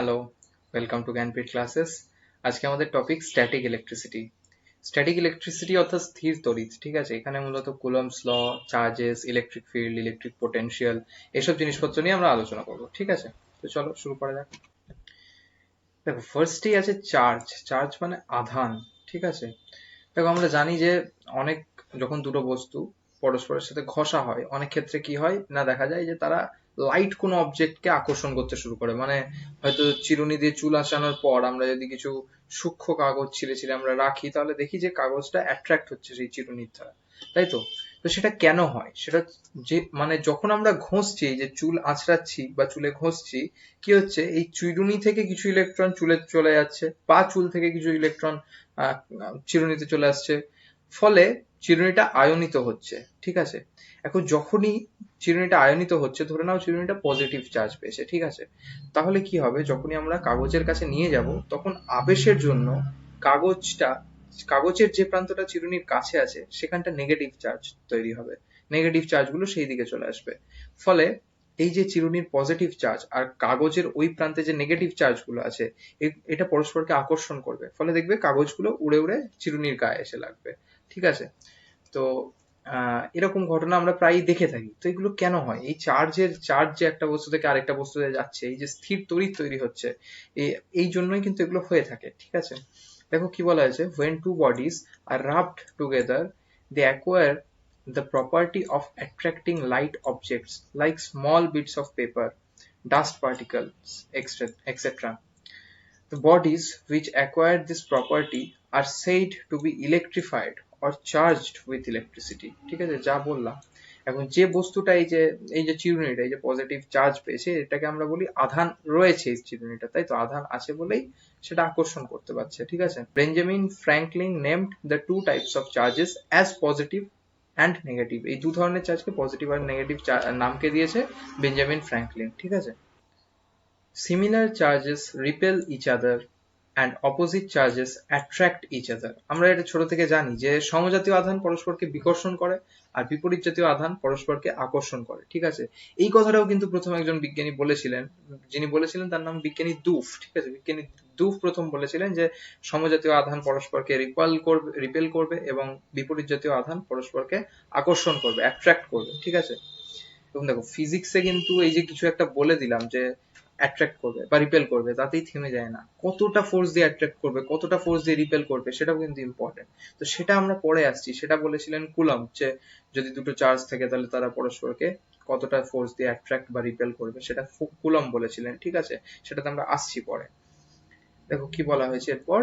Hello, welcome to Gyanpeeth classes. আজকে আমাদের topic static electricity. Static electricity অর্থাৎ স্থির তড়িৎ, ঠিক আছে। এখানে মূলত Coulomb's law, charges, electric field, electric potential এসব জিনিসপত্র নিয়ে আমরা আলোচনা করব, ঠিক আছে। তো চলো শুরু করা যাক। দেখো, ফার্স্টেই আছে চার্জ। চার্জ মানে আধান, ঠিক আছে। দেখো, আমরা জানি যে অনেক যখন দুটো বস্তু পরস্পরের সাথে ঘষা হয়, অনেক ক্ষেত্রে কি হয় না, দেখা যায় যে তারা লাইট কোনো অবজেক্টকে আকর্ষণ করতে শুরু করে। মানে হয়তো চিরুনি দিয়ে চুল আঁচানোর পর আমরা যদি কিছু সূক্ষ্ম কাগজ ছিঁড়ে ছিঁড়ে আমরা রাখি, তাহলে দেখি যে কাগজটা অ্যাট্রাক্ট হচ্ছে সেই চিরুনির দ্বারা, তাই তো। তো সেটা কেন হয়? সেটা যে মানে যখন আমরা ঘষছি, এই যে চুল আঁচড়াচ্ছি বা চুলে ঘষছি, কি হচ্ছে, এই চিরুনি থেকে কিছু ইলেকট্রন চুলে চলে যাচ্ছে, বা চুল থেকে কিছু ইলেকট্রন চিরুনিতে চলে আসছে। ফলে চিরুনিটা আয়নিত হচ্ছে, ঠিক আছে। এখন যখনই চিরুনিটা আয়নিত হচ্ছে, ধরে নাও চিরুনিটা পজিটিভ চার্জ পেয়েছে, ঠিক আছে। তাহলে কি হবে, যখনই আমরা কাগজের কাছে নিয়ে যাব, তখন আবেশের জন্য কাগজটা কাগজের যে প্রান্তটা চিরুনির কাছে আছে সেখানটা নেগেটিভ চার্জ তৈরি হবে। নেগেটিভ চার্জগুলো সেই দিকে চলে আসবে। ফলে এই যে চিরুনির পজিটিভ চার্জ আর কাগজের ওই প্রান্তে যে নেগেটিভ চার্জগুলো আছে, এটা পরস্পরকে আকর্ষণ করবে। ফলে দেখবে কাগজগুলো উড়ে উড়ে চিরুনির গায়ে এসে লাগবে, ঠিক আছে। তো এরকম ঘটনা আমরা প্রায়ই দেখে থাকি। তো এগুলো কেন হয়? এই চার্জ যে একটা বস্তু থেকে আরেকটা বস্তুতে যাচ্ছে, এই যে স্থির তড়িৎ তৈরি হচ্ছে, এই জন্যই কিন্তু এগুলো হয়ে থাকে, ঠিক আছে। দেখো কি বলা হয়েছে, when two bodies are rubbed together they acquire the property of attracting light objects like small bits of paper, dust particles, etc. The bodies which acquire this property are said to be electrified or charged with electricity. ঠিক আছে, যা বললাম। এখন যে বস্তুটা এই যে চিরুনিটা এই যে পজিটিভ চার্জ পেয়েছে, এটাকে আমরা বলি আধান রয়েছে এই চিরুনিটা, তাই তো। আধান আছে বলেই সেটা আকর্ষণ করতে পারছে, ঠিক আছে। Benjamin Franklin named the two types of charges as positive and negative. এই দু ধরনের চার্জকে পজিটিভ আর নেগেটিভ নামকে দিয়েছে বেঞ্জামিন ফ্র্যাঙ্কলিন, ঠিক আছে। Similar charges repel each other and opposite charges attract each other. আমরা এটা ছোট থেকে জানি যে সমজাতীয় আধান পরস্পরকে বিকর্ষণ করে আর বিপরীত জাতীয় আধান পরস্পরকে আকর্ষণ করে, ঠিক আছে। এই কথাটাও কিন্তু প্রথম একজন বিজ্ঞানী বলেছিলেন। যিনি বলেছিলেন তার নাম বিজ্ঞানী দুফ, ঠিক আছে। বিজ্ঞানী দুফ প্রথম বলেছিলেন যে সমজাতীয় আধান পরস্পরকে রিপেল করবে এবং বিপরীত জাতীয় আধান পরস্পরকে আকর্ষণ করবে, অ্যাট্রাক্ট করবে, ঠিক আছে। এবং দেখো, ফিজিক্সে কিন্তু এই যে কিছু একটা বলে দিলাম যে অ্যাট্রাক্ট করবে বা রিপেল করবে, তাতেই থেমে যায় না। কতটা ফোর্স দিয়ে অ্যাট্রাক্ট করবে, কতটা ফোর্স দিয়ে রিপেল করবে, সেটাও কিন্তু ইম্পর্টেন্ট। তো সেটা আমরা পরে আসছি। সেটা বলেছিলেন কুলম্ব, যে যদি দুটো চার্জ থাকে তাহলে তারা পরস্পরকে কতটা ফোর্স দিয়ে অ্যাট্রাক্ট বা রিপেল করবে, সেটা কুলম্ব বলেছিলেন, ঠিক আছে। সেটাতে আমরা আসছি পরে। দেখো কি বলা হয়েছে এরপর,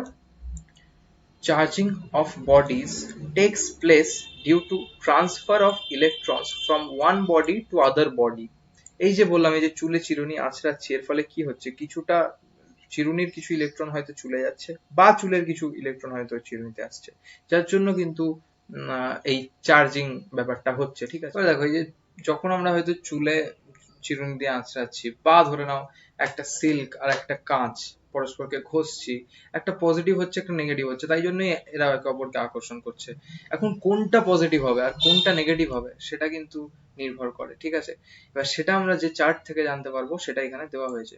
charging of bodies takes place due to transfer of electrons from one body to other body. এই যে বললাম, এই যে চুলে চিরুনি আঁচড়াচ্ছি, এর ফলে কি হচ্ছে, কিছুটা চিরুনির কিছু ইলেকট্রন হয়তো চলে যাচ্ছে বা চুলের কিছু ইলেকট্রন হয়তো চিরুনিতে আসছে, যার জন্য কিন্তু এই চার্জিং ব্যাপারটা হচ্ছে, ঠিক আছে। দেখো, এই যে যখন আমরা হয়তো চুলে চিরুনি দিয়ে আঁচড়াচ্ছি, বা ধরে নাও একটা সিল্ক আর একটা কাঁচ পরস্পরকে ঘষছি, একটা পজিটিভ হচ্ছে একটা নেগেটিভ হচ্ছে, তাই জন্যই এরা একে অপরকে আকর্ষণ করছে। এখন কোনটা পজিটিভ হবে আর কোনটা নেগেটিভ হবে সেটা কিন্তু নির্ভর করে, ঠিক আছে। এবার সেটা আমরা যে চার্ট থেকে জানতে পারবো, সেটা এখানে দেওয়া হয়েছে।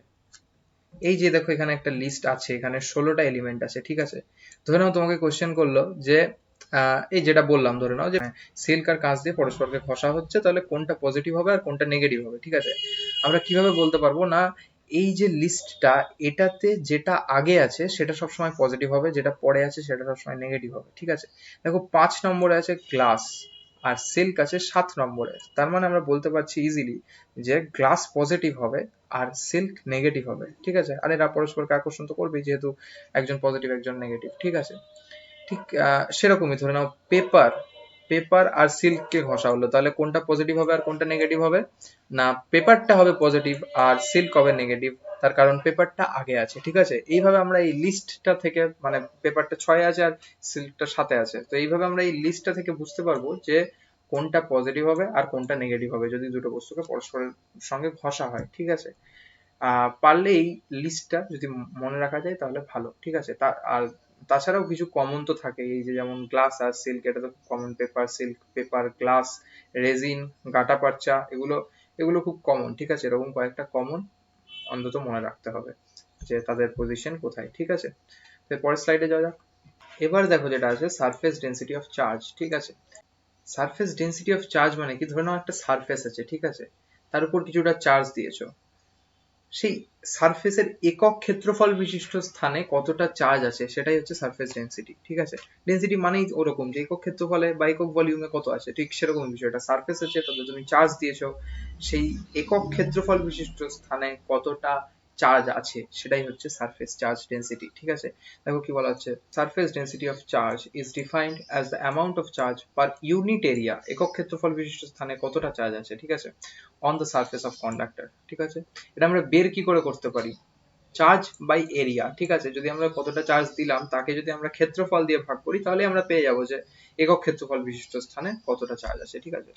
এই যে দেখো, এখানে একটা লিস্ট আছে, এখানে 16টা এলিমেন্ট আছে, ঠিক আছে। ধরে নাও তোমাকে কোশ্চেন করলো যে এই যেটা বললাম, ধরে নাও যে সিল্ক আর কাঁচ দিয়ে পরস্পরকে ঘষা হচ্ছে, তাহলে কোনটা পজিটিভ হবে আর কোনটা নেগেটিভ হবে, ঠিক আছে। আমরা কিভাবে বলতে পারবো না, এই যে লিস্টটা, এটাতে যেটা আগে আছে সেটা সবসময় পজিটিভ হবে, যেটা পরে আছে সেটা সবসময় নেগেটিভ হবে, ঠিক আছে। দেখো, 5 নম্বরে আছে গ্লাস আর সিল্ক আছে 7 নম্বরে। তার মানে আমরা বলতে পারছি ইজিলি যে গ্লাস পজিটিভ হবে আর সিল্ক নেগেটিভ হবে, ঠিক আছে। আর এরা পরস্পরকে আকর্ষণ তো করবেই, যেহেতু একজন পজিটিভ একজন নেগেটিভ, ঠিক আছে। ঠিক সেরকমই ধরে নাও পেপার পেপার আর সিল্ককে ঘষা হলো, তাহলে কোনটা পজিটিভ হবে আর কোনটা নেগেটিভ হবে? না, পেপারটা হবে পজিটিভ আর সিল্ক হবে নেগেটিভ। তার কারণ পেপারটা আগে আছে, ঠিক আছে। এইভাবে আমরা এই লিস্টটা থেকে, মানে পেপারটা 6 আছে আর সিল্কটা 7 আছে, তো এইভাবে আমরা এই লিস্টটা থেকে বুঝতে পারবো যে কোনটা পজিটিভ হবে আর কোনটা নেগেটিভ হবে যদি দুটো বস্তুকে পরস্পরের সঙ্গে ঘষা হয়, ঠিক আছে। পারলে এই লিস্টটা যদি মনে রাখা যায় তাহলে ভালো, ঠিক আছে। আর তাছাড়াও কিছু কমন তো থাকে, এই যে যেমন গ্লাস আর সিল্ক, এটা তো common. Paper, silk, paper, glass, resin, gutta percha, এগুলো এগুলো খুব কমন, ঠিক আছে। এরকম কয়েকটা কমন অন্তত মনে রাখতে হবে। যে তাদের পজিশন কোথায়, ঠিক আছে। তো পরের স্লাইডে যাওয়া যাক। এবার দেখো যেটা আছে সারফেস ডেন্সিটি অফ চার্জ, ঠিক আছে। সারফেস ডেন্সিটি অফ চার্জ মানে কি, ধরে নাও একটা সারফেস আছে, ঠিক আছে, তার উপর কিছুটা চার্জ দিয়েছো, সেই সারফেসের একক ক্ষেত্রফল বিশিষ্ট স্থানে কতটা চার্জ আছে সেটাই হচ্ছে সারফেস ডেন্সিটি, ঠিক আছে। ডেন্সিটি মানেই ওরকম যে একক ক্ষেত্রফলে বা একক ভলিউমে কত আছে, ঠিক সেরকম বিষয়টা। সারফেস আছে, তাতে তুমি চার্জ দিয়েছো, সেই একক ক্ষেত্রফল বিশিষ্ট স্থানে কতটা চার্জ আছে সেটাই হচ্ছে সারফেস চার্জ ডেন্সিটি, ঠিক আছে। দেখো কি বলা হচ্ছে, surface density of charge is defined as the amount of charge per unit area, একক ক্ষেত্রফল বিশিষ্ট স্থানে কতটা চার্জ আছে, ঠিক আছে, on the surface of conductor, ঠিক আছে। এটা আমরা বের কি করে করতে পারি, চার্জ বাই এরিয়া, ঠিক আছে। যদি আমরা কতটা চার্জ দিলাম তাকে যদি আমরা ক্ষেত্রফল দিয়ে ভাগ করি তাহলে আমরা পেয়ে যাবো যে একক ক্ষেত্রফল বিশিষ্ট স্থানে কতটা চার্জ আছে, ঠিক আছে।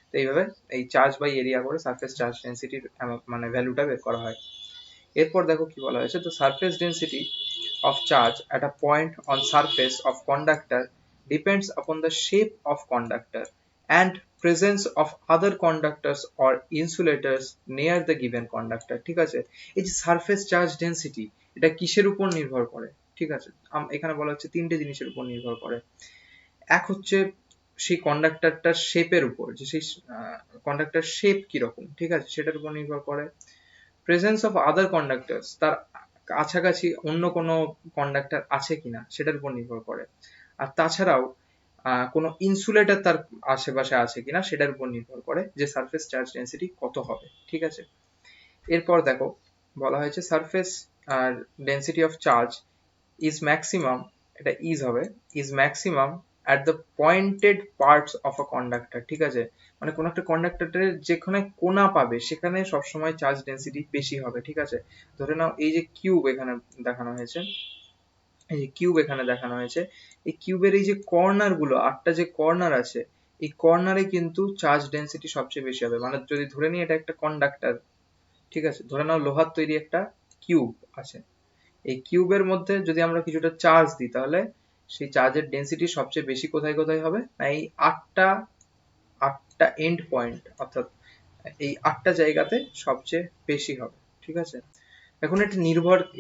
তো এইভাবে এই চার্জ বাই এরিয়া করে সারফেস চার্জ ডেন্সিটির মানে ভ্যালুটা বের করা হয়। এরপর দেখো কি বলা হয়েছে, তো surface density of charge at a point on surface of conductor depends upon the shape of conductor and presence of other conductors or insulators near the given conductor, ঠিক আছে। এই যে সারফেস চার্জ ডেন্সিটি, এটা কিসের উপর নির্ভর করে, ঠিক আছে। এখানে বলা হচ্ছে তিনটে জিনিসের উপর নির্ভর করে। এক হচ্ছে সেই কন্ডাক্টরটার শেপের উপর, যে সেই কন্ডাক্টর শেপ কিরকম, ঠিক আছে, সেটার উপর নির্ভর করে। প্রেজেন্স অফ আদার কন্ডাক্টরস, তার কাছাকাছি অন্য কোনো কন্ডাক্টর আছে কিনা সেটার উপর নির্ভর করে। আর তাছাড়াও কোনো ইনসুলেটর তার আশেপাশে আছে কিনা সেটার উপর নির্ভর করে যে সারফেস চার্জ ডেন্সিটি কত হবে, ঠিক আছে। এরপর দেখো বলা হয়েছে surface density of charge is maximum, এটা ইজ হবে, is maximum at the pointed parts of a conductor, ঠিক আছে। মানে কোন একটা কন্ডাক্টরের যেখানে কোনা পাবে সেখানে সবসময় চার্জ ডেন্সিটি বেশি হবে, ঠিক আছে। ধরে নাও এই যে কিউব এখানে দেখানো হয়েছে, এই যে কিউব এখানে দেখানো হয়েছে, এই কিউবের এই যে কর্নার গুলো, 8টা যে কর্নার আছে, এই কর্নারে কিন্তু চার্জ ডেন্সিটি সবচেয়ে বেশি হবে। মানে যদি ধরে নিই এটা একটা কন্ডাক্টর, ঠিক আছে, ধরে নাও লোহার তৈরি একটা কিউব আছে, এই কিউবের মধ্যে যদি আমরা কিছুটা চার্জ দিই তাহলে সেই চার্জের ডেন্সিটি সবচেয়ে বেশি কোথায় কোথায় হবে না, এই আটটা আটটা এন্ড পয়েন্ট, অর্থাৎ এই 8টা জায়গাতে সবচেয়ে বেশি হবে, ঠিক আছে। এখন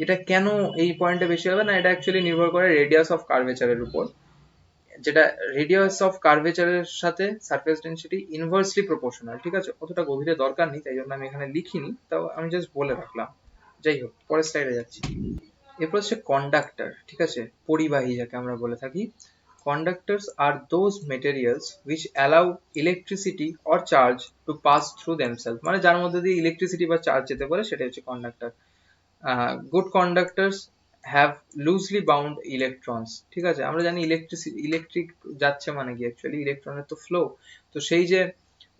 এটা কেন এই পয়েন্টে বেশি হবে না, এটা অ্যাকচুয়ালি নির্ভর করে রেডিয়াস অফ কার্ভেচারের উপর, যেটা রেডিয়াস অফ কার্ভেচারের সাথে সারফেস ডেন্সিটি ইনভার্সলি প্রপোর্শনাল, ঠিক আছে। অতটা গভীরে দরকার নেই, তাই জন্য আমি এখানে লিখিনি, তাও আমি জাস্ট বলে রাখলাম। যাই হোক, পরের স্লাইডে যাচ্ছি। এরপর হচ্ছে কন্ডাক্টর, ঠিক আছে, পরিবাহী যাকে আমরা বলে থাকি। Conductors are those materials which allow electricity or charge to pass through themselves, মানে যার মধ্যে দিয়ে ইলেকট্রিসিটি বা চার্জ যেতে পারে সেটা হচ্ছে conductor. Good কন্ডাক্টরস have loosely bound electrons, ঠিক আছে। আমরা জানি ইলেকট্রিক যাচ্ছে মানে কি, অ্যাকচুয়ালি ইলেকট্রনের তো ফ্লো, তো সেই যে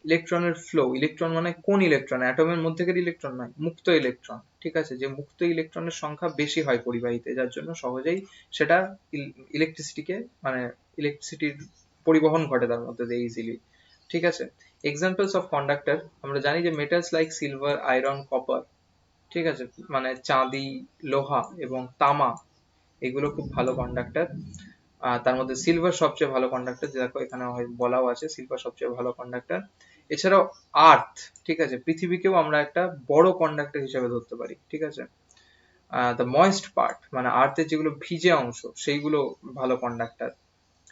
ইলেকট্রনের ফ্লো, ইলেকট্রন মানে কোন ইলেকট্রন, অ্যাটমের মধ্যেকার ইলেকট্রন নয়, মুক্ত ইলেকট্রন, ঠিক আছে। যে মুক্ত ইলেকট্রনের সংখ্যা বেশি হয় পরিবাহীতে, যার জন্য সহজেই সেটা ইলেকট্রিসিটিকে মানে ইলেকট্রিসিটির পরিবহন ঘটে তার মধ্যে দিয়ে ইজিলি, ঠিক আছে। এক্সাম্পলস অফ কন্ডাক্টর, আমরা জানি যে metals like silver, iron, copper, ঠিক আছে, মানে চাঁদি, লোহা এবং তামা, এগুলো খুব ভালো কন্ডাক্টর। তার মধ্যে সিলভার সবচেয়ে ভালো কন্ডাক্টর, দেখো এখানে বলাও আছে সিলভার সবচেয়ে ভালো কন্ডাক্টর। এছাড়াও আর্থ, ঠিক আছে, পৃথিবীকেও আমরা একটা বড় কন্ডাক্টর হিসেবে ধরতে পারি, ঠিক আছে। দ্য ময়েস্ট পার্ট মানে আর্থের যেগুলো ভিজে অংশ সেইগুলো ভালো conductor,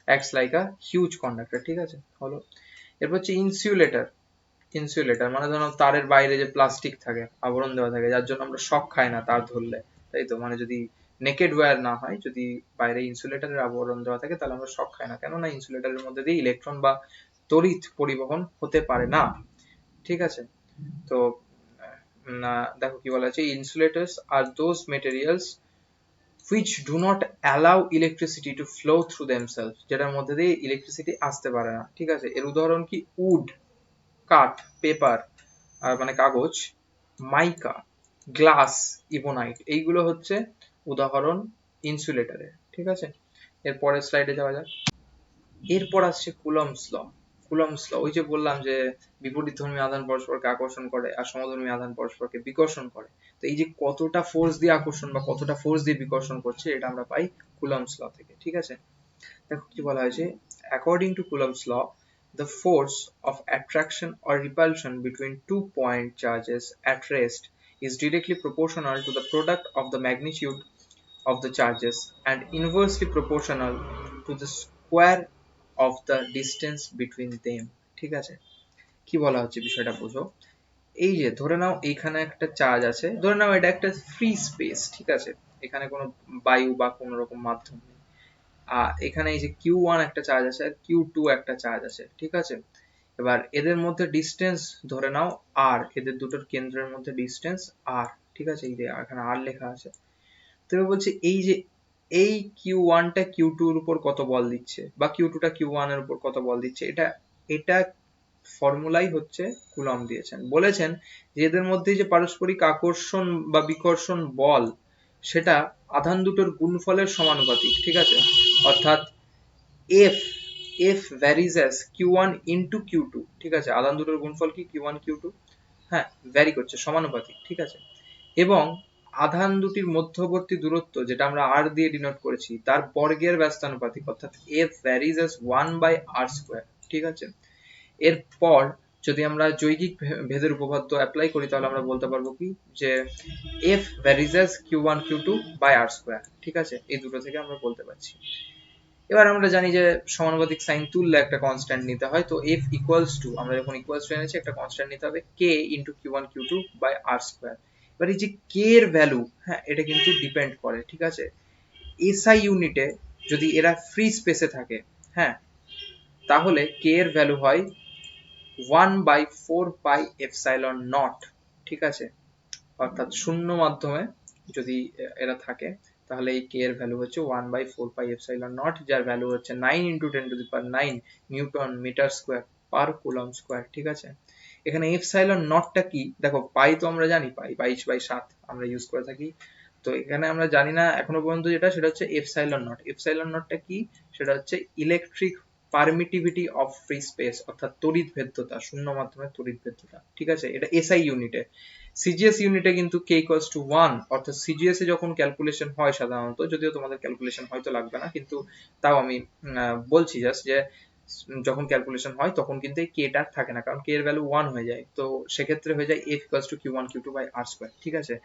acts like a huge conductor, ঠিক আছে, হলো। এরপর হচ্ছে ইনসুলেটর। ইনসুলেটর মানে ধরো তারের বাইরে যে প্লাস্টিক থাকে, আবরণ দেওয়া থাকে, যার জন্য আমরা শক খাই না তার ধরলে, তাই তো। মানে যদি নেকেড ওয়্যার না হয়, যদি বাইরে ইনসুলেটরের আবরণ দেওয়া থাকে তাহলে আমরা শক খাই না, কেননা ইনসুলেটরের মধ্যে দিয়ে ইলেকট্রন বা তড়িৎ পরিবহন হতে পারে না, ঠিক আছে। তো দেখো কি বলা আছে, ইনসুলেটরস আর those materials which do not allow electricity to flow through themselves, যেটার মধ্যে দিয়ে ইলেকট্রিসিটি আসতে পারে না, ঠিক আছে। এর উদাহরণ কি, উড, কাঠ, পেপার আর মানে কাগজ, মাইকা, গ্লাস, ইবোনাইট, এইগুলো হচ্ছে উদাহরণ ইনসুলেটরের, ঠিক আছে। এর পরের স্লাইডে যাওয়া যাক। এরপর আসছে কুলম্বস ল। কুলম্বস ল, ওই যে বললাম যে বিপরীতধর্মী আধান পরস্পরকে আকর্ষণ করে আর সমধর্মী আধান পরস্পরকে বিকর্ষণ করে। তো এই যে কতটা ফোর্স দিয়ে আকর্ষণ বা কতটা ফোর্স দিয়ে বিকর্ষণ করছে এটা আমরা পাই কুলম্বস ল থেকে, ঠিক আছে। দেখো কি বলা হয়েছে, according to Coulomb's law, the force of attraction or repulsion between 2 point charges at rest is directly proportional to the product of the magnitude of the charges and inversely proportional to the square of the distance between them. ঠিক আছে, কি বলা হচ্ছে বিষয়টা বুঝো। এই যে ধরে নাও এখানে একটা চার্জ আছে, ধরে নাও এটা একটা ফ্রি স্পেস, ঠিক আছে, এখানে কোনো বায়ু বা কোনো রকম মাধ্যম নেই। আর এখানে এই যে Q1 একটা চার্জ আছে আর Q2 একটা চার্জ আছে, ঠিক আছে। এবার এদের মধ্যে ডিস্টেন্স ধরে নাও আর, এদের দুটোর কেন্দ্রের মধ্যে ডিস্টেন্স আর, ঠিক আছে, এই যে এখানে আর লেখা আছে। তো এবার বলছে এই যে এই Q1 টা Q2 এর উপর কত বল দিচ্ছে বা Q2 টা Q1 এর উপর কত বল দিচ্ছে, এটা এটা ফর্মুলাই হচ্ছে কুলম্ব দিয়েছেন। বলেছেন যে এদের মধ্যে যে পারস্পরিক আকর্ষণ বা বিকর্ষণ বল সেটা আধান দুটোর গুণফলের সমানুপাতিক, ঠিক আছে। অর্থাৎ F F varies as Q1 into Q2, ঠিক আছে, আধান দুটোর গুণফল কি Q1 Q2, হ্যাঁ, ভ্যারি করছে, সমানুপাতিক, ঠিক আছে। এবং আধান দুটির মধ্যবর্তী দূরত্ব যেটা আমরা r দিয়ে ডিনোট করেছি তার বর্গের ব্যস্তানুপাতিক, অর্থাৎ F varies as 1/r², ঠিক আছে। এরপর যদি আমরা যৌগিক ভেদের উপপাদ্য অ্যাপ্লাই করি তাহলে আমরা বলতে পারবো কি যে F varies as Q1 Q2 by r², ঠিক আছে, এই দুটো থেকে আমরা বলতে পারছি। এবার আমরা জানি যে সমানুপাতিক সাইন তুললে একটা কনস্ট্যান্ট নিতে হয়, তো F ইকুয়ালস টু, আমরা যখন ইকুয়ালস টু এনেছি একটা কনস্ট্যান্ট নিতে হবে K into Q1 Q2 by r²। এবার এই যে K এর ভ্যালু, হ্যাঁ, এটা কিন্তু ডিপেন্ড করে, ঠিক আছে। SI ইউনিটে যদি এরা ফ্রি স্পেসে থাকে, হ্যাঁ, তাহলে K এর ভ্যালু হয় 1/4πε0, ঠিক আছে। অর্থাৎ শূন্য মাধ্যমে যদি এরা থাকে তাহলে এই K এর ভ্যালু হচ্ছে 1/4πε0, যার ভ্যালু হচ্ছে 9 × 10⁹ newton metre square per coulomb square, ঠিক আছে। এখানে এপসাইলন নটটা কি, দেখো পাই তো আমরা জানি, পাই 22/7 আমরা ইউজ করে থাকি। তো এখানে আমরা জানি না এখনো পর্যন্ত যেটা, সেটা হচ্ছে এপসাইলন নট। এপসাইলন নটটা কি, সেটা হচ্ছে electric permittivity of free space, অর্থাৎ তড়িৎ ভেদ্যতা, শূন্য মাধ্যমে তড়িৎ ভেদ্যতা, ঠিক আছে। এটা এসআই ইউনিটে। সিজিএস ইউনিটে কিন্তু k equals to 1, অর্থাৎ সিজিএস এ যখন ক্যালকুলেশন হয় সাধারণত, যদিও তোমাদের ক্যালকুলেশন হয়তো লাগবে না, কিন্তু তাও আমি বলছি জাস্ট যে যখন ক্যালকুলেশন হয় তখন কিন্তু এই কেটা থাকে না, কারণ কে এর ভ্যালু 1 হয়ে যায়, তো সেক্ষেত্রে হয়ে যায় F equals to Q1 Q2 by r², ঠিক আছে।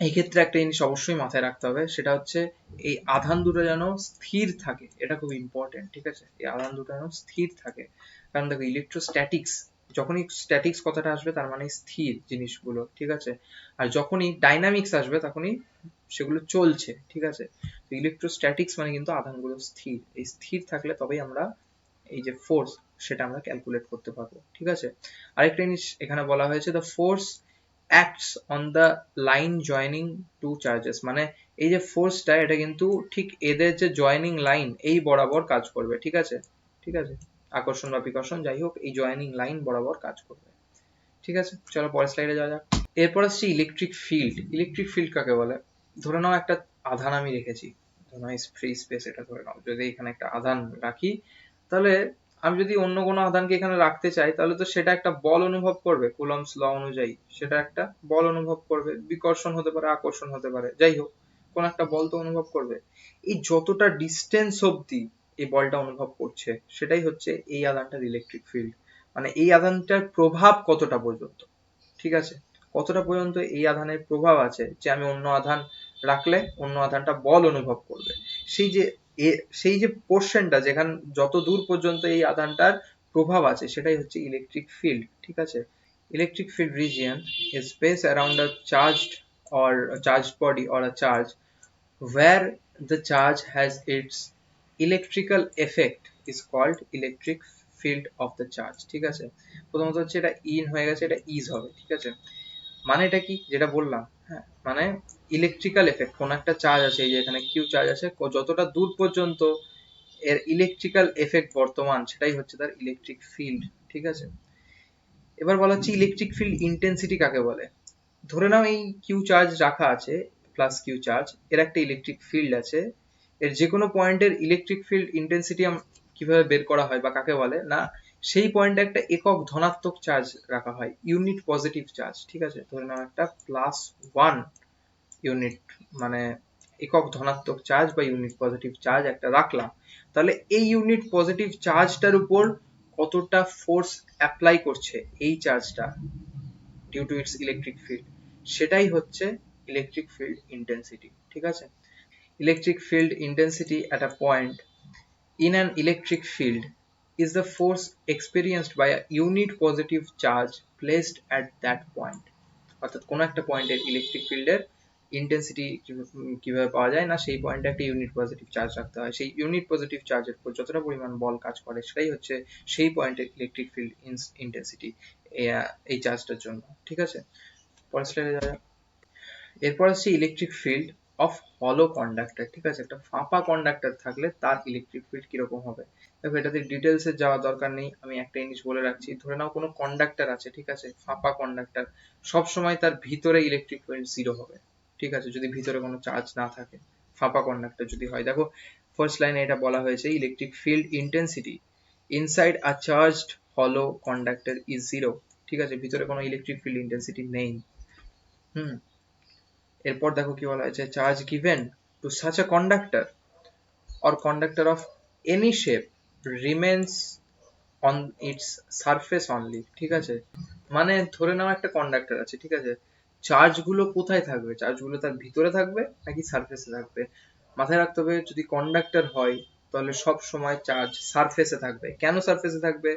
এই ক্ষেত্রে একটা জিনিস অবশ্যই মাথায় রাখতে হবে, সেটা হচ্ছে এই আধান দুটো যেন স্থির থাকে, এটা খুব ইম্পর্টেন্ট, ঠিক আছে। এই আধান দুটো যেন স্থির থাকে, কারণ দেখো ইলেকট্রোস্ট্যাটিক্স, যখনই স্ট্যাটিক্স কথাটা আসবে তার মানে স্থির জিনিসগুলো, ঠিক আছে। আর যখনই ডাইনামিক্স আসবে তখনই সেগুলো চলছে, ঠিক আছে। তো ইলেকট্রোস্ট্যাটিক্স মানে কিন্তু আধানগুলো স্থির, এই স্থির থাকলে তবেই আমরা এই যে ফোর্স সেটা আমরা ক্যালকুলেট করতে পারবো, ঠিক আছে। আরেকটা জিনিস এখানে বলা হয়েছে, the force acts on the line joining two charges, মানে এই যে ফোর্সটা এটা কিন্তু ঠিক এদের যে জয়েনিং লাইন এই বরাবর কাজ করবে, ঠিক আছে, ঠিক আছে। আকর্ষণ বা বিকর্ষণ যাই হোক, এই জয়েনিং লাইন বরাবর কাজ করবে, ঠিক আছে। চলো পরের স্লাইডে যাওয়া যাক। এরপর আসছে ইলেকট্রিক ফিল্ড। ইলেকট্রিক ফিল্ড কাকে বলে, ধরে নাও একটা আধান আমি রেখেছি, ধরে নাও ফ্রি স্পেস, এটা ধরে নাও যদি এখানে একটা আধান রাখি, তাহলে আমি যদি অন্য কোনো আধানকে এখানে রাখতে চাই তাহলে তো সেটা একটা বল অনুভব করবে, কুলম্বস ল অনুযায়ী সেটা একটা বল অনুভব করবে, বিকর্ষণ হতে পারে, আকর্ষণ হতে পারে, যাই হোক কোন একটা বল তো অনুভব করবে। এই যতটা ডিস্টেন্স অবধি এই বলটা অনুভব করছে সেটাই হচ্ছে এই আধানটার ইলেকট্রিক ফিল্ড, মানে এই আধানটার প্রভাব কতটা পর্যন্ত, ঠিক আছে, কতটা পর্যন্ত এই আধানের প্রভাব আছে যে আমি অন্য আধান রাখলে অন্য আধানটা বল অনুভব করবে, সেই যে সেই যে পোর্শনটা যেখানে যত দূর পর্যন্ত এই আধানটার প্রভাব আছে সেটাই হচ্ছে ইলেকট্রিক ফিল্ড, ঠিক আছে। Electric field region is space around a charged or a charged body or a charge where the charge has its electrical effect is called electric field of the charge, ঠিক আছে। প্রথমত হচ্ছে এটা in হয়ে গেছে, এটা ইজ হবে, ঠিক আছে। মানে এটা কি যেটা বললাম, হ্যাঁ, মানে ইলেকট্রিক্যাল এফেক্ট, কোন একটা চার্জ আছে, এই যে এখানে কিউ চার্জ আছে, যতটা দূর পর্যন্ত এর ইলেকট্রিক্যাল এফেক্ট বর্তমান সেটাই হচ্ছে তার ইলেকট্রিক ফিল্ড, ঠিক আছে। এবার বলা হচ্ছে ইলেকট্রিক ফিল্ড ইন্টেন্সিটি কাকে বলে। ধরে নাও এই কিউ চার্জ রাখা আছে, প্লাস কিউ চার্জ, এর একটা ইলেকট্রিক ফিল্ড আছে, এর যে কোনো পয়েন্টের ইলেকট্রিক ফিল্ড ইন্টেন্সিটি কিভাবে বের করা হয় বা কাকে বলে না, সেই পয়েন্টে একটা একক ধনাত্মক চার্জ রাখা হয়, ইউনিট পজিটিভ চার্জ, ঠিক আছে। ধরে নাও একটা +1 ইউনিট, মানে একক ধনাত্মক চার্জ বা ইউনিট পজিটিভ চার্জ একটা রাখলাম, তাহলে এই ইউনিট পজিটিভ চার্জটার উপর কতটা ফোর্স অ্যাপ্লাই করছে এই চার্জটা, due to its electric field, সেটাই হচ্ছে ইলেকট্রিক ফিল্ড ইন্টেন্সিটি। ঠিক আছে, electric field intensity at a point in an electric field is the force experienced by a unit positive charge placed at that point। অর্থাৎ কোনো একটা পয়েন্টের electric ফিল্ডের intensity কিভাবে পাওয়া যায় না, সেই পয়েন্টে একটা ইউনিট পজিটিভ চার্জ রাখতে হয়, সেই ইউনিট পজিটিভ চার্জের উপর যতটা পরিমাণ বল কাজ করে সেটাই হচ্ছে সেই পয়েন্টের ইলেকট্রিক ফিল্ড ইন্টেন্সিটি এই চার্জটার জন্য। ঠিক আছে, পরের স্লাইডে যাওয়া যাক। এরপর হচ্ছে ইলেকট্রিক ফিল্ড অফ হলো কন্ডাক্টর। ঠিক আছে, একটা ফাঁপা কন্ডাক্টর থাকলে তার ইলেকট্রিক ফিল্ড কিরকম হবে। দেখো এটাতে ডিটেলসে যাওয়া দরকার নেই, আমি একটা জিনিস বলে রাখছি। ধরে নাও কোনো কন্ডাক্টর আছে, ঠিক আছে, ফাঁপা কন্ডাক্টর, সব সময় তার ভিতরে ইলেকট্রিক ফিল্ড জিরো হবে। ঠিক আছে, যদি ভিতরে কোনো চার্জ না থাকে, ফাঁপা কন্ডাক্টর যদি হয়। দেখো ফার্স্ট লাইনে এটা বলা হয়েছে, ইলেকট্রিক ফিল্ড ইন্টেন্সিটি ইনসাইড আ চার্জড হলো কন্ডাক্টর ইজ জিরো। ঠিক আছে, ভিতরে কোনো ইলেকট্রিক ফিল্ড ইন্টেন্সিটি নেই। এরপর দেখো কি বলা হয়েছে, charge given to such a conductor or conductor of any shape remains on its surface only। ঠিক আছে, মানে ধরে নাও একটা কন্ডাক্টর আছে, ঠিক আছে, চার্জ গুলো কোথায় থাকবে, চার্জ গুলো তার ভিতরে থাকবে নাকি সারফেসে থাকবে। মাথায় রাখতে হবে যদি কন্ডাক্টর হয় তাহলে সব সময় চার্জ সারফেসে থাকবে। কেন সারফেসে থাকবে,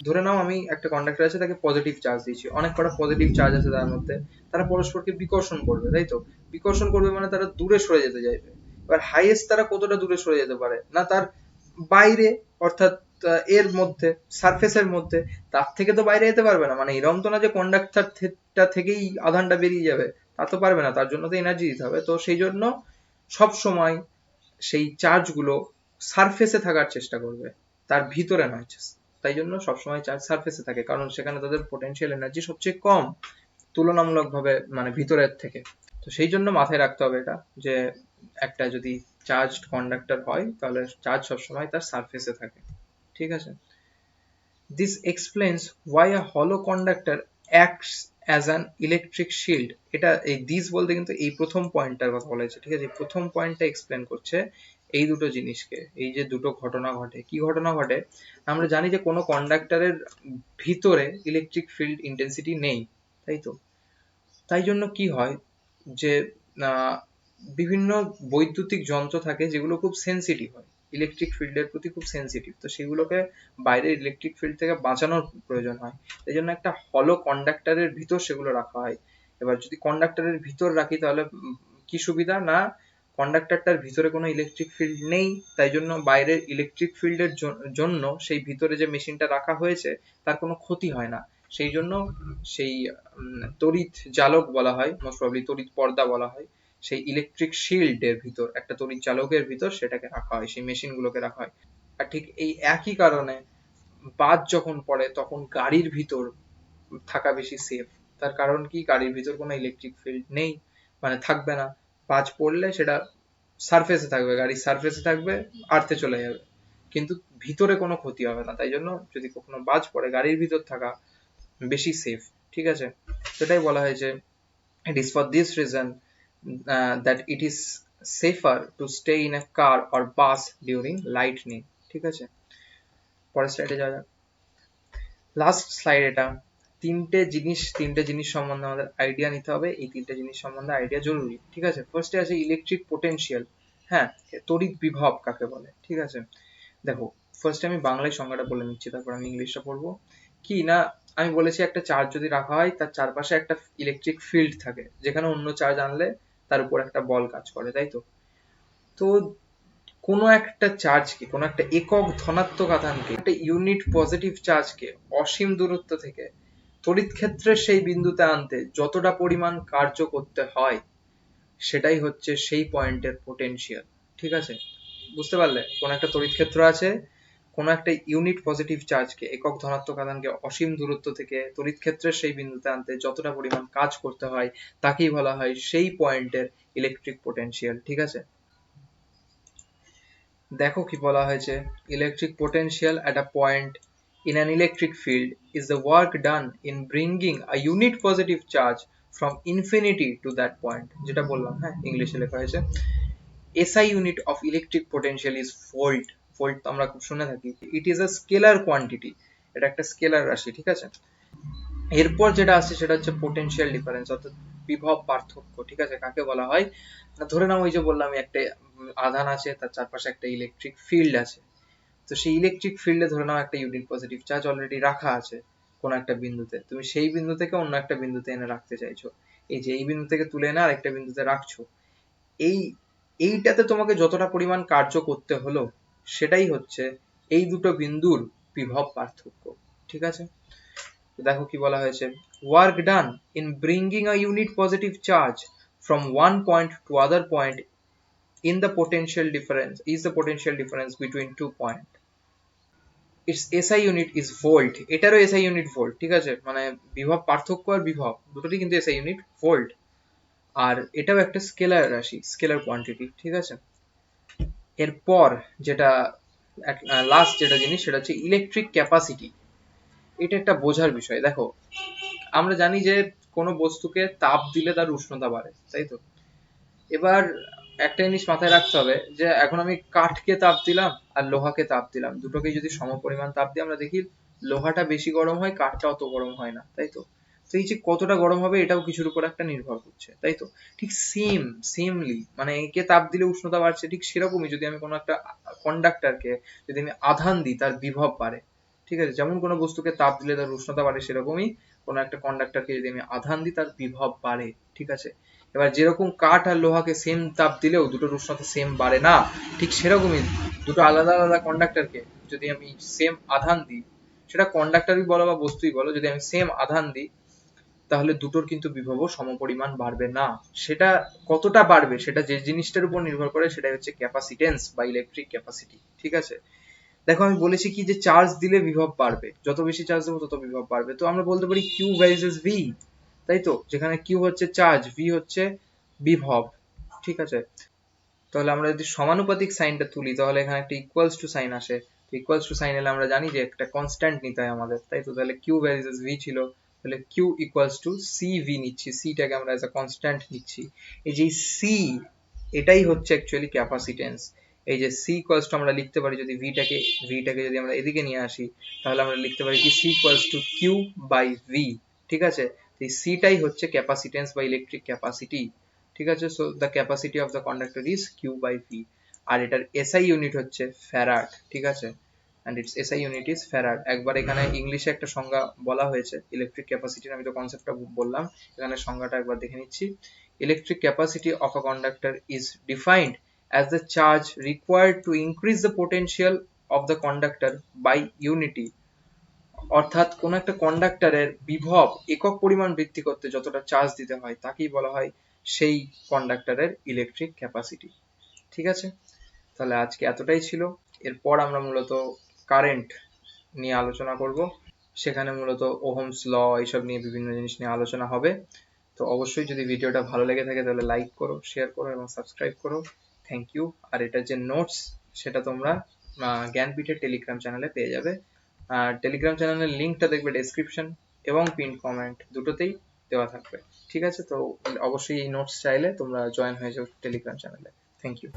ধরে নাও আমি একটা কন্ডাক্টর আছে, তাকে পজিটিভ চার্জ দিয়েছি, অনেক কটা পজিটিভ চার্জ আছে তার মধ্যে, তারা পরস্পরকে বিকর্ষণ করবে, তাই তো, বিকর্ষণ করবে মানে তারা দূরে সরে যেতে চাইবে। এবার হাইয়েস্ট তারা কতটা দূরে সরে যেতে পারে, না তার বাইরে, অর্থাৎ এর মধ্যে, সারফেসের মধ্যে, তার থেকে তো বাইরে যেতে পারবে না। মানে এরকম তো না যে কন্ডাক্টরটা থেকেই আধানটা বেরিয়ে যাবে, তা তো পারবে না, তার জন্য তো এনার্জি দিতে হবে। তো সেই জন্য সব সময় সেই চার্জ গুলো সারফেসে থাকার চেষ্টা করবে, তার ভিতরে নয়। তাই জন্য সবসময় চার্জ সারফেসে থাকে, কারণ সেখানে তাদের পোটেনশিয়াল এনার্জি সবচেয়ে কম তুলনামূলকভাবে, মানে ভিতরের থেকে। তো সেই জন্য মাথায় রাখতে হবে এটা, যে একটা যদি চার্জড কন্ডাক্টর হয় তাহলে চার্জ সবসময় তার সারফেসে থাকে। ঠিক আছে, দিস এক্সপ্লেন্স ওয়াই আ হলো conductor acts as an electric shield. এটা এই দিস বলতে কিন্তু এই প্রথম পয়েন্টটার কথা বলা হয়েছে। ঠিক আছে, প্রথম পয়েন্টটা এক্সপ্লেন করছে এই দুটো জিনিসকে, এই যে দুটো ঘটনা ঘটে। কি ঘটনা ঘটে, আমরা জানি যে কোনো কন্ডাক্টরের ভিতরে ইলেকট্রিক ফিল্ড ইন্টেন্সিটি নেই, তাই তো। তাই জন্য কি হয় যে বিভিন্ন বৈদ্যুতিক যন্ত্র থাকে যেগুলো খুব সেন্সিটিভ হয়, ইলেকট্রিক ফিল্ডের প্রতি খুব সেন্সিটিভ, তো সেগুলোকে বাইরের ইলেকট্রিক ফিল্ড থেকে বাঁচানোর প্রয়োজন হয়। এই জন্য একটা হলো কন্ডাক্টরের ভিতর সেগুলো রাখা হয়। এবার যদি কন্ডাক্টরের ভিতর রাখি তাহলে কি সুবিধা, না কন্ডাক্টরটার ভিতরে কোনো ইলেকট্রিক ফিল্ড নেই, তাই জন্য বাইরের ইলেকট্রিক ফিল্ডের জন্য সেই ভিতরে যে মেশিনটা রাখা হয়েছে তার কোনো ক্ষতি হয় না। সেই জন্য সেই তড়িৎ জালক বলা হয়, মোস্ট প্রবাবলি তড়িৎ পর্দা বলা হয়, সেই ইলেকট্রিক শিল্ডের ভিতর, একটা তড়িৎ চালকের ভিতর সেটাকে রাখা হয়, সেই মেশিনগুলোকে রাখা হয়। আর ঠিক এই একই কারণে বাজ যখন পড়ে তখন গাড়ির ভিতর থাকা বেশি সেফ। তার কারণ কি, গাড়ির ভিতর কোনো ইলেকট্রিক ফিল্ড নেই, মানে থাকবে না। বাজ পড়লে সেটা সারফেসে থাকবে, গাড়ির সারফেসে থাকবে, আর্থে চলে যাবে, কিন্তু ভিতরে কোনো ক্ষতি হবে না। তাই জন্য যদি কখনো বাজ পড়ে গাড়ির ভিতর থাকা বেশি সেফ। ঠিক আছে, সেটাই বলা হয়েছে, it is for this reason that it is safer to stay in a car or bus during lightning। ঠিক আছে, পরের স্লাইডে যাওয়া যাক। লাস্ট স্লাইড এটা, তিনটে জিনিস সম্বন্ধে আমাদের আইডিয়া নিতে হবে, এই তিনটে জিনিস সম্বন্ধে আইডিয়া জরুরি। ঠিক আছে, ফার্স্টে আছে ইলেকট্রিক পোটেনশিয়াল। হ্যাঁ, তড়িৎ বিভব কাকে বলে। ঠিক আছে, দেখো ফার্স্টে আমি বাংলায় সংজ্ঞাটা বলে নিচ্ছি, তারপর আমি ইংলিশটা পড়বো। কি না, আমি বলেছি একটা চার্জ যদি রাখা হয় তার চারপাশে একটা ইলেকট্রিক ফিল্ড থাকে, যেখানে অন্য চার্জ আনলে তার উপর একটা বল কাজ করে, তাই তো। তো কোনো একটা চার্জকে, কোনো একটা একক ধনাত্মক আধানকে, একটা ইউনিট পজিটিভ চার্জকে অসীম দূরত্ব থেকে তড়িৎ ক্ষেত্রের সেই বিন্দুতে আনতে যতটা পরিমাণ কার্য করতে হয় সেটাই হচ্ছে সেই পয়েন্টের পোটেনশিয়াল। ঠিক আছে, বুঝতে পারলে, কোন একটা তড়িৎ ক্ষেত্র আছে, কোন একটা ইউনিট পজিটিভ চার্জকে, একক ধনাত্মক আধানকে অসীম দূরত্ব থেকে তড়িৎ ক্ষেত্রের সেই বিন্দুতে আনতে যতটা পরিমাণ কাজ করতে হয় তাকেই বলা হয় সেই পয়েন্টের ইলেকট্রিক পোটেনশিয়াল। ঠিক আছে, দেখো কি বলা হয়েছে, electric potential at a point in an electric field is the work done in bringing a unit positive charge from infinity to that point। যেটা বললাম, হ্যাঁ ইংলিশে লেখা হয়েছে, SI unit of electric potential is volt। Volt আমরা খুব শুনে থাকি। It is a scalar quantity, এটা একটা স্কেলার রাশি। ঠিক আছে, এরপর যেটা আসছে সেটা হচ্ছে পোটেনশিয়াল ডিফারেন্স অর্থাৎ বিভব পার্থক্য। ঠিক আছে, কাকে বলা হয় না, ধরে নাও ওই যে বললাম একটা আধান আছে, তার চারপাশে একটা ইলেকট্রিক ফিল্ড আছে। তো সেই ইলেকট্রিক ফিল্ডে ধরে নাও একটা ইউনিট পজিটিভ চার্জ অলরেডি রাখা আছে কোনো একটা বিন্দুতে, তুমি সেই বিন্দু থেকে অন্য একটা বিন্দুতে এনে রাখতে চাইছো। এই যে এই বিন্দু থেকে তুলে এনে আরেকটা বিন্দুতে রাখছো, এই এইটাতে তোমাকে যতটা পরিমাণ কার্য করতে হলো সেটাই হচ্ছে এই দুটো বিন্দুর বিভব পার্থক্য। ঠিক আছে, তো দেখো কি বলা হয়েছে, work done in bringing a unit positive charge from one point to other point in the potential difference is the potential difference between 2 point. Its SI unit is volt, এটারও SI unit volt। ঠিক আছে, মানে বিভব পার্থক্য আর বিভব দুটোরই কিন্তু SI unit volt। আর এটাও একটা স্কেলার রাশি, স্কেলার কোয়ান্টিটি। ঠিক আছে, এরপর যেটা লাস্ট যেটা জিনিস সেটা হচ্ছে ইলেকট্রিক ক্যাপাসিটি। এটা একটা বোঝার বিষয়। দেখো, আমরা জানি যে কোনো বস্তুকে তাপ দিলে তার উষ্ণতা বাড়ে, তাই তো? এবার একটা জিনিস মাথায় রাখতে হবে যে এখন আমি কাঠকে তাপ দিলাম আর লোহাকে তাপ দিলাম, দুটোকে যদি সমপরিমাণ তাপ দিই আমরা দেখি লোহাটা বেশি গরম হয়, কাঠটা অত গরম হয় না, তাই তো? তো এই যে কতটা গরম হবে এটাও কিছুর উপর একটা নির্ভর করছে, তাই তো? ঠিক সেমলি মানে একে তাপ দিলে উষ্ণতা বাড়ছে, ঠিক সেরকমই যদি আমি কোনো একটা কন্ডাক্টরকে যদি আমি আধান দিই তার বিভব বাড়ে। ঠিক আছে, যেমন কোনো বস্তুকে তাপ দিলে তার উষ্ণতা বাড়ে সেরকমই কোনো একটা কন্ডাক্টরকে যদি আমি আধান দিই তার বিভব বাড়ে। ঠিক আছে, এবার যেরকম কাঠ আর লোহাকে সেম তাপ দিলেও দুটোর উষ্ণতা সেম বাড়ে না, ঠিক সেরকমই দুটো আলাদা আলাদা কন্ডাক্টরকে যদি আমি সেম আধান দিই, সেটা কন্ডাক্টরই বলো বা বস্তুই বলো, যদি আমি সেম আধান দিই তাহলে দুটোর কিন্তু বিভবও সমপরিমাণ বাড়বে না। সেটা কতটা বাড়বে সেটা যে জিনিসটার উপর নির্ভর করে সেটাই হচ্ছে ক্যাপাসিটেন্স বা ইলেকট্রিক ক্যাপাসিটি। ঠিক আছে, দেখো আমি বলেছি কি যে চার্জ দিলে বিভব বাড়বে, যত বেশি চার্জ দেবো তত বিভব বাড়বে। তো আমরা বলতে পারি কিউ ভার্সেস ভি, তাই তো? যেখানে কিউ হচ্ছে চার্জ, ভি হচ্ছে বিভব। ঠিক আছে, তাহলে আমরা যদি সমানুপাতিক সাইনটা তুলি তাহলে এখানে একটা ইকুয়ালস টু সাইন আসে। ইকুয়ালস টু সাইন এলে আমরা জানি যে একটা কনস্ট্যান্ট নিতে হয় আমাদের, তাই তো? তাহলে কিউ ভার্সেস ভি ছিল, তাহলে Q equals to C V নিচ্ছি, সিটাকে আমরা এজ আ কনস্ট্যান্ট নিচ্ছি। এই যে সি, এটাই হচ্ছে অ্যাকচুয়ালি ক্যাপাসিটেন্স। এই যে সি ইকুয়ালস টু আমরা লিখতে পারি যদি ভিটাকে যদি আমরা এদিকে নিয়ে আসি তাহলে আমরা লিখতে পারি কি C equals to Q by V. ঠিক আছে, এই সিটাই হচ্ছে ক্যাপাসিটেন্স বা ইলেকট্রিক ক্যাপাসিটি। ঠিক আছে, so the capacity of the conductor is Q by V. আর এটার এসআই ইউনিট হচ্ছে ফ্যারাড। ঠিক আছে, and its SI unit is farad. একবার এখানে ইংলিশে একটা সংজ্ঞা বলা হয়েছে ইলেকট্রিক ক্যাপাসিটির, আমি তো কনসেপ্টটা বললাম, এখানে সংজ্ঞাটা একবার দেখে নিচ্ছি। Electric capacity of a conductor is defined as the charge required to increase the potential of the conductor by unity। অর্থাৎ কোন একটা কন্ডাক্টরের বিভব একক পরিমাণ বৃদ্ধি করতে যতটা চার্জ দিতে হয় তাকেই বলা হয় সেই কন্ডাক্টরের ইলেকট্রিক ক্যাপাসিটি। ঠিক আছে, তাহলে আজকে এতটাই ছিল। এরপর আমরা মূলত কারেন্ট নিয়ে আলোচনা করব, সেখানে মূলত ওহমস ল এইসব নিয়ে বিভিন্ন জিনিস নিয়ে আলোচনা হবে। তো অবশ্যই যদি ভিডিওটা ভালো লেগে থাকে তাহলে লাইক করো, শেয়ার করো এবং সাবস্ক্রাইব করো। Thank you. আর এটার যে নোটস সেটা তোমরা জ্ঞানপীঠের টেলিগ্রাম চ্যানেলে পেয়ে যাবে। টেলিগ্রাম চ্যানেলের লিঙ্কটা দেখবে ডেসক্রিপশন এবং পিন কমেন্ট দুটোতেই দেওয়া থাকবে। ঠিক আছে, তো অবশ্যই এই নোটস চাইলে তোমরা জয়েন হয়ে যাও টেলিগ্রাম চ্যানেলে। Thank you.